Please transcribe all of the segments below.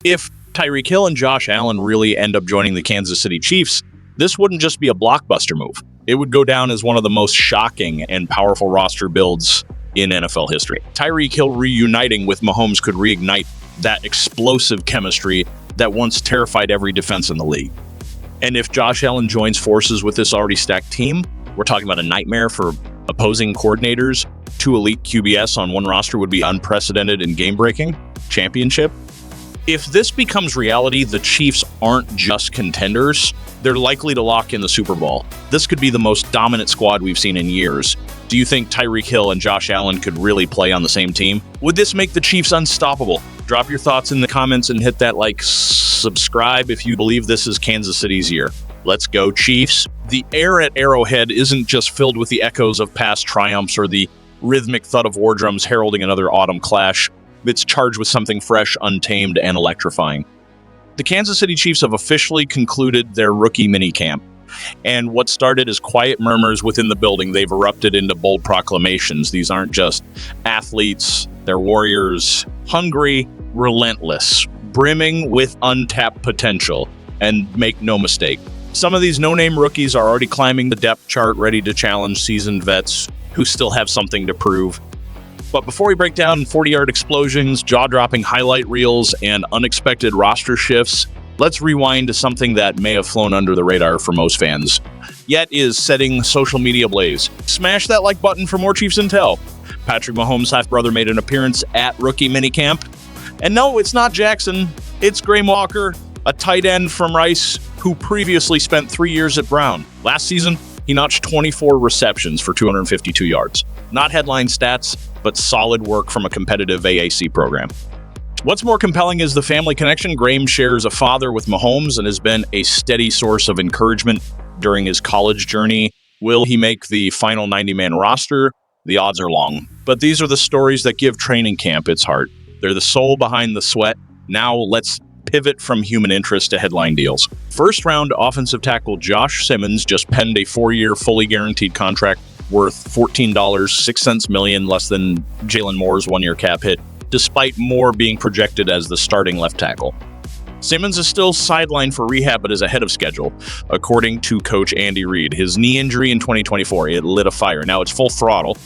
If Tyreek Hill and Josh Allen really end up joining the Kansas City Chiefs, this wouldn't just be a blockbuster move. It would go down as one of the most shocking and powerful roster builds in NFL history. Tyreek Hill reuniting with Mahomes could reignite that explosive chemistry that once terrified every defense in the league. And if Josh Allen joins forces with this already stacked team, we're talking about a nightmare for opposing coordinators. 2 elite QBS on one roster would be unprecedented and game-breaking. Championship. If this becomes reality, the Chiefs aren't just contenders. They're likely to lock in the Super Bowl. This could be the most dominant squad we've seen in years. Do you think Tyreek Hill and Josh Allen could really play on the same team? Would this make the Chiefs unstoppable? Drop your thoughts in the comments and hit that like, subscribe if you believe this is Kansas City's year. Let's go, Chiefs. The air at Arrowhead isn't just filled with the echoes of past triumphs or the rhythmic thud of war drums heralding another autumn clash. It's charged with something fresh, untamed, and electrifying. The Kansas City Chiefs have officially concluded their rookie minicamp, and what started as quiet murmurs within the building, they've erupted into bold proclamations. These aren't just athletes, they're warriors, hungry, relentless, brimming with untapped potential. And make no mistake, some of these no-name rookies are already climbing the depth chart, ready to challenge seasoned vets who still have something to prove. But before we break down 40-yard explosions, jaw-dropping highlight reels, and unexpected roster shifts, let's rewind to something that may have flown under the radar for most fans, yet is setting social media ablaze. Smash that like button for more Chiefs intel. Patrick Mahomes' half-brother made an appearance at rookie minicamp. And no, it's not Jackson. It's Graham Walker, a tight end from Rice who previously spent 3 years at Brown. Last season, he notched 24 receptions for 252 yards. Not headline stats, but solid work from a competitive AAC program. What's more compelling is the family connection. Graham shares a father with Mahomes and has been a steady source of encouragement during his college journey. Will he make the final 90-man roster? The odds are long. But these are the stories that give training camp its heart. They're the soul behind the sweat. Now let's pivot from human interest to headline deals. First-round offensive tackle Josh Simmons just penned a 4-year fully guaranteed contract worth $14.06 million, less than Jalen Moore's 1-year cap hit, despite Moore being projected as the starting left tackle. Simmons is still sidelined for rehab, but is ahead of schedule, according to coach Andy Reid. His knee injury in 2024, it lit a fire. Now it's full throttle.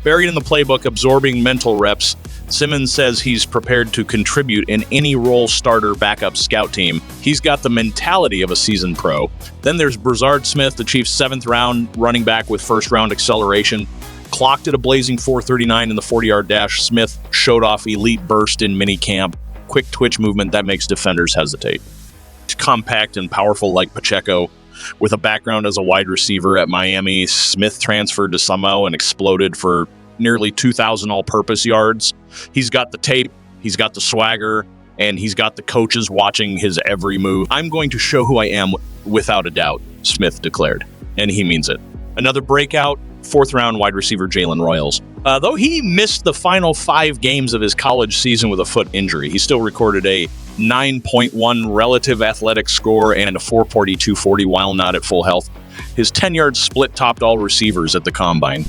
Buried in the playbook, absorbing mental reps, Simmons says he's prepared to contribute in any role starter backup scout team. He's got the mentality of a seasoned pro. Then there's Brazard Smith, the Chiefs' 7th-round running back with first-round acceleration. Clocked at a blazing 4.39 in the 40-yard dash, Smith showed off elite burst in minicamp. Quick twitch movement that makes defenders hesitate. Compact and powerful like Pacheco. With a background as a wide receiver at Miami, Smith transferred to Samoa and exploded for nearly 2,000 all-purpose yards. He's got the tape, he's got the swagger, and he's got the coaches watching his every move. I'm going to show who I am without a doubt, Smith declared, and he means it. Another breakout, 4th-round wide receiver Jalen Royals. Though he missed the final 5 games of his college season with a foot injury, he still recorded a 9.1 relative athletic score and a 4.42 40 while not at full health. His 10-yard split topped all receivers at the Combine.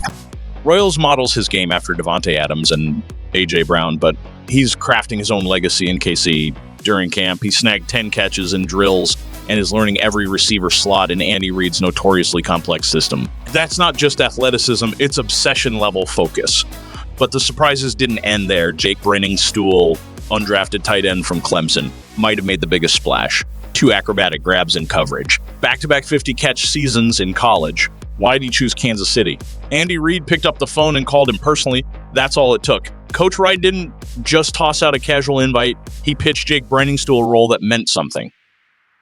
Royals models his game after Devontae Adams and A.J. Brown, but he's crafting his own legacy in KC. During camp, he snagged 10 catches in drills and is learning every receiver slot in Andy Reid's notoriously complex system. That's not just athleticism, it's obsession-level focus. But the surprises didn't end there. Jake Brenningstool, undrafted tight end from Clemson, might have made the biggest splash. 2 acrobatic grabs in coverage. Back-to-back 50-catch seasons in college. Why did he choose Kansas City? Andy Reid picked up the phone and called him personally. That's all it took. Coach Wright didn't just toss out a casual invite. He pitched Jake Brenningstool a role that meant something.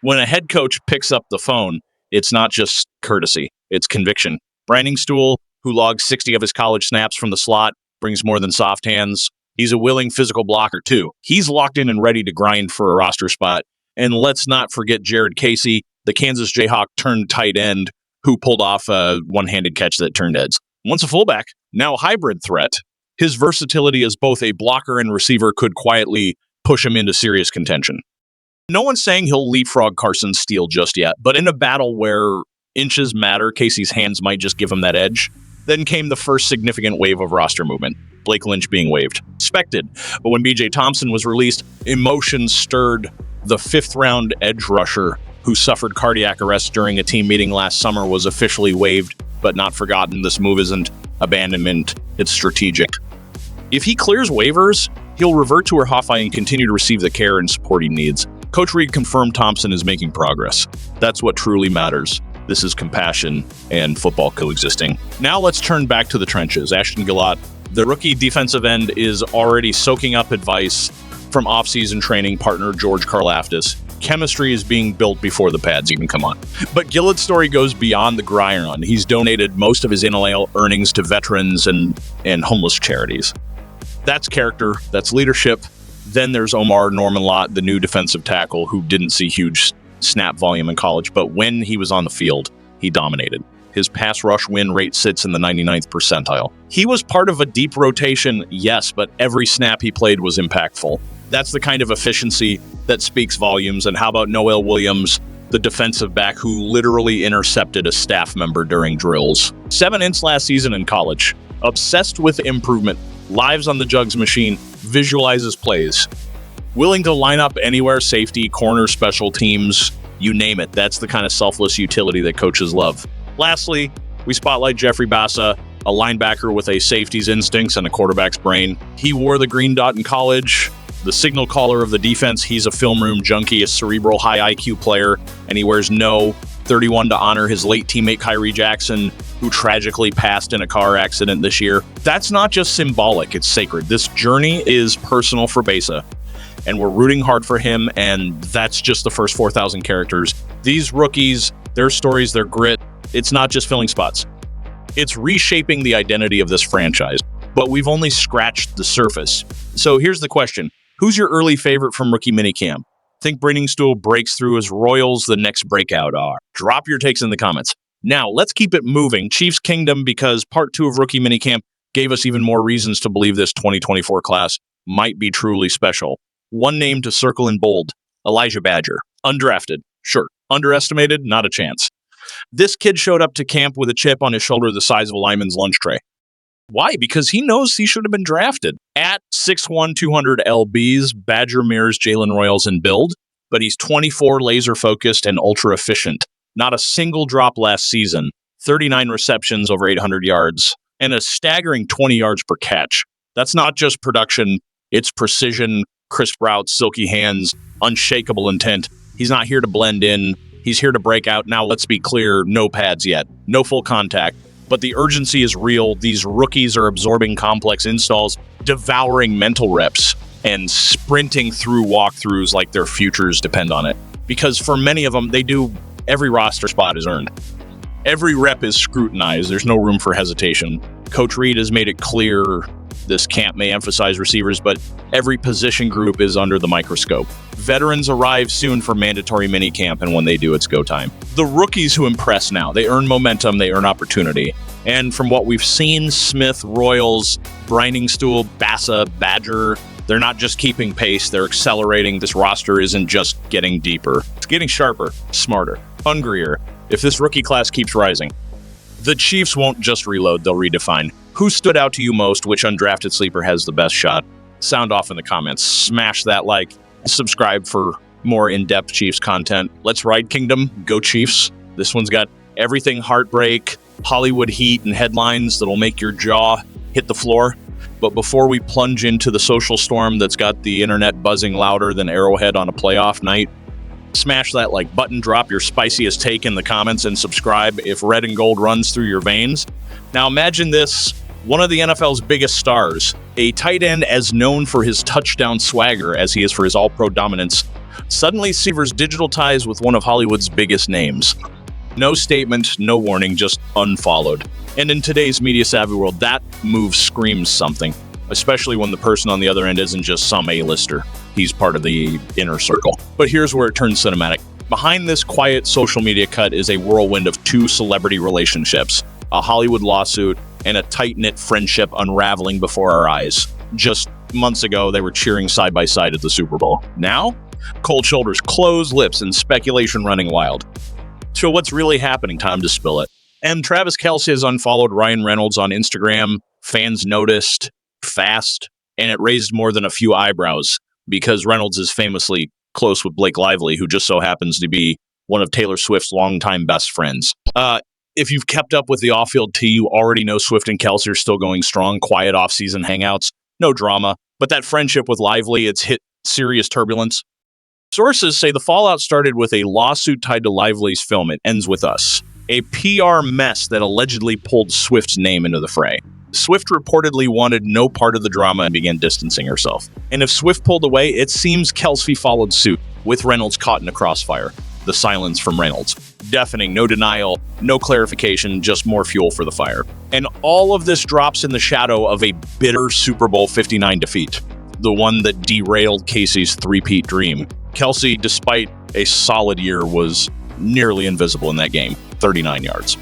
When a head coach picks up the phone, it's not just courtesy, it's conviction. Brenningstool, who logged 60 of his college snaps from the slot, brings more than soft hands. He's a willing physical blocker, too. He's locked in and ready to grind for a roster spot. And let's not forget Jared Casey, the Kansas Jayhawk turned tight end, who pulled off a one-handed catch that turned heads. Once a fullback, now a hybrid threat. His versatility as both a blocker and receiver could quietly push him into serious contention. No one's saying he'll leapfrog Carson Steele just yet, but in a battle where inches matter, Casey's hands might just give him that edge. Then came the first significant wave of roster movement, Blake Lynch being waived. Expected, but when B.J. Thompson was released, emotion stirred. The fifth-round edge rusher who suffered cardiac arrest during a team meeting last summer was officially waived, but not forgotten. This move isn't abandonment, it's strategic. If he clears waivers, he'll revert to Hoffa and continue to receive the care and support he needs. Coach Reed confirmed Thompson is making progress. That's what truly matters. This is compassion and football coexisting. Now let's turn back to the trenches. Ashton Gillott, the rookie defensive end, is already soaking up advice from offseason training partner George Karlaftis. Chemistry is being built before the pads even come on. But Gillott's story goes beyond the gridiron. He's donated most of his NIL earnings to veterans and homeless charities. That's character, that's leadership. Then there's Omar Norman-Lott, the new defensive tackle who didn't see huge snap volume in college, but when he was on the field, he dominated. His pass rush win rate sits in the 99th percentile. He was part of a deep rotation, yes, but every snap he played was impactful. That's the kind of efficiency that speaks volumes. And how about Noel Williams, the defensive back who literally intercepted a staff member during drills? 7 ints last season in college. Obsessed with improvement, lives on the jugs machine, visualizes plays. Willing to line up anywhere, safety, corner, special teams, you name it. That's the kind of selfless utility that coaches love. Lastly, we spotlight Jeffrey Bassa, a linebacker with a safety's instincts and a quarterback's brain. He wore the green dot in college, the signal caller of the defense. He's a film room junkie, a cerebral, high IQ player, and he wears no 31 to honor his late teammate Kyrie Jackson, who tragically passed in a car accident this year. That's not just symbolic, it's sacred. This journey is personal for Bassa, and we're rooting hard for him, and that's just the first 4,000 characters. These rookies, their stories, their grit, it's not just filling spots. It's reshaping the identity of this franchise, but we've only scratched the surface. So here's the question. Who's your early favorite from rookie minicamp? Think Brainingstool breaks through as Royals the next breakout are? Drop your takes in the comments. Now, let's keep it moving. Chiefs Kingdom, because part 2 of rookie minicamp gave us even more reasons to believe this 2024 class might be truly special. One name to circle in bold, Elijah Badger. Undrafted, sure. Underestimated, not a chance. This kid showed up to camp with a chip on his shoulder the size of a lineman's lunch tray. Why? Because he knows he should have been drafted. At 6'1", 200 lbs, Badger mirrors Jalen Royals in build, but he's 24, laser-focused, and ultra-efficient. Not a single drop last season, 39 receptions over 800 yards, and a staggering 20 yards per catch. That's not just production, it's precision, crisp routes, silky hands, unshakable intent. He's not here to blend in, he's here to break out. Now, let's be clear, no pads yet, no full contact. But the urgency is real. These rookies are absorbing complex installs, devouring mental reps, and sprinting through walkthroughs like their futures depend on it. Because for many of them, every roster spot is earned. Every rep is scrutinized. There's no room for hesitation. Coach Reed has made it clear this camp may emphasize receivers, but every position group is under the microscope. Veterans arrive soon for mandatory minicamp, and when they do, it's go time. The rookies who impress now, they earn momentum, they earn opportunity. And from what we've seen, Smith, Royals, Brainingstool, Bassa, Badger, they're not just keeping pace, they're accelerating. This roster isn't just getting deeper. It's getting sharper, smarter, hungrier, if this rookie class keeps rising. The Chiefs won't just reload, they'll redefine. Who stood out to you most? Which undrafted sleeper has the best shot? Sound off in the comments. Smash that like. Subscribe for more in-depth Chiefs content. Let's ride Kingdom. Go Chiefs. This one's got everything heartbreak, Hollywood heat, and headlines that'll make your jaw hit the floor. But before we plunge into the social storm that's got the internet buzzing louder than Arrowhead on a playoff night, smash that like button, drop your spiciest take in the comments, and subscribe if red and gold runs through your veins. Now imagine this. One of the NFL's biggest stars, a tight end as known for his touchdown swagger as he is for his all-pro dominance, suddenly severs digital ties with one of Hollywood's biggest names. No statement, no warning, just unfollowed. And in today's media-savvy world, that move screams something, especially when the person on the other end isn't just some A-lister. He's part of the inner circle. But here's where it turns cinematic. Behind this quiet social media cut is a whirlwind of 2 celebrity relationships, a Hollywood lawsuit, and a tight-knit friendship unraveling before our eyes. Just months ago, they were cheering side by side at the Super Bowl. Now, cold shoulders, closed lips, and speculation running wild. So what's really happening? Time to spill it. And Travis Kelce has unfollowed Ryan Reynolds on Instagram. Fans noticed fast, and it raised more than a few eyebrows because Reynolds is famously close with Blake Lively, who just so happens to be one of Taylor Swift's longtime best friends. If you've kept up with the off-field tea, you already know Swift and Kelce are still going strong, quiet off-season hangouts, no drama. But that friendship with Lively, it's hit serious turbulence. Sources say the fallout started with a lawsuit tied to Lively's film, It Ends With Us, a PR mess that allegedly pulled Swift's name into the fray. Swift reportedly wanted no part of the drama and began distancing herself. And if Swift pulled away, it seems Kelce followed suit, with Reynolds caught in a crossfire. The silence from Reynolds. Deafening, no denial, no clarification, just more fuel for the fire. And all of this drops in the shadow of a bitter Super Bowl 59 defeat, the one that derailed Casey's three-peat dream. Kelce, despite a solid year, was nearly invisible in that game, 39 yards.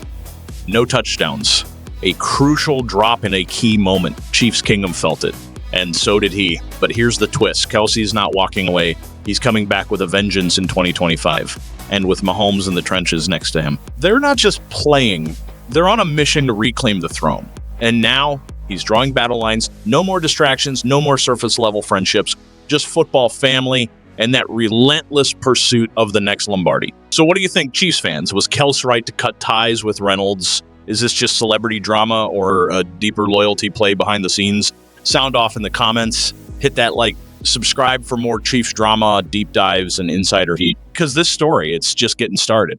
No touchdowns. A crucial drop in a key moment. Chiefs Kingdom felt it, and so did he. But here's the twist. Kelce's not walking away. He's coming back with a vengeance in 2025, and with Mahomes in the trenches next to him. They're not just playing. They're on a mission to reclaim the throne. And now he's drawing battle lines. No more distractions, no more surface-level friendships, just football family and that relentless pursuit of the next Lombardi. So what do you think, Chiefs fans? Was Kelce right to cut ties with Reynolds? Is this just celebrity drama or a deeper loyalty play behind the scenes? Sound off in the comments. Hit that like, subscribe for more Chiefs drama, deep dives, and insider heat. Because this story, it's just getting started.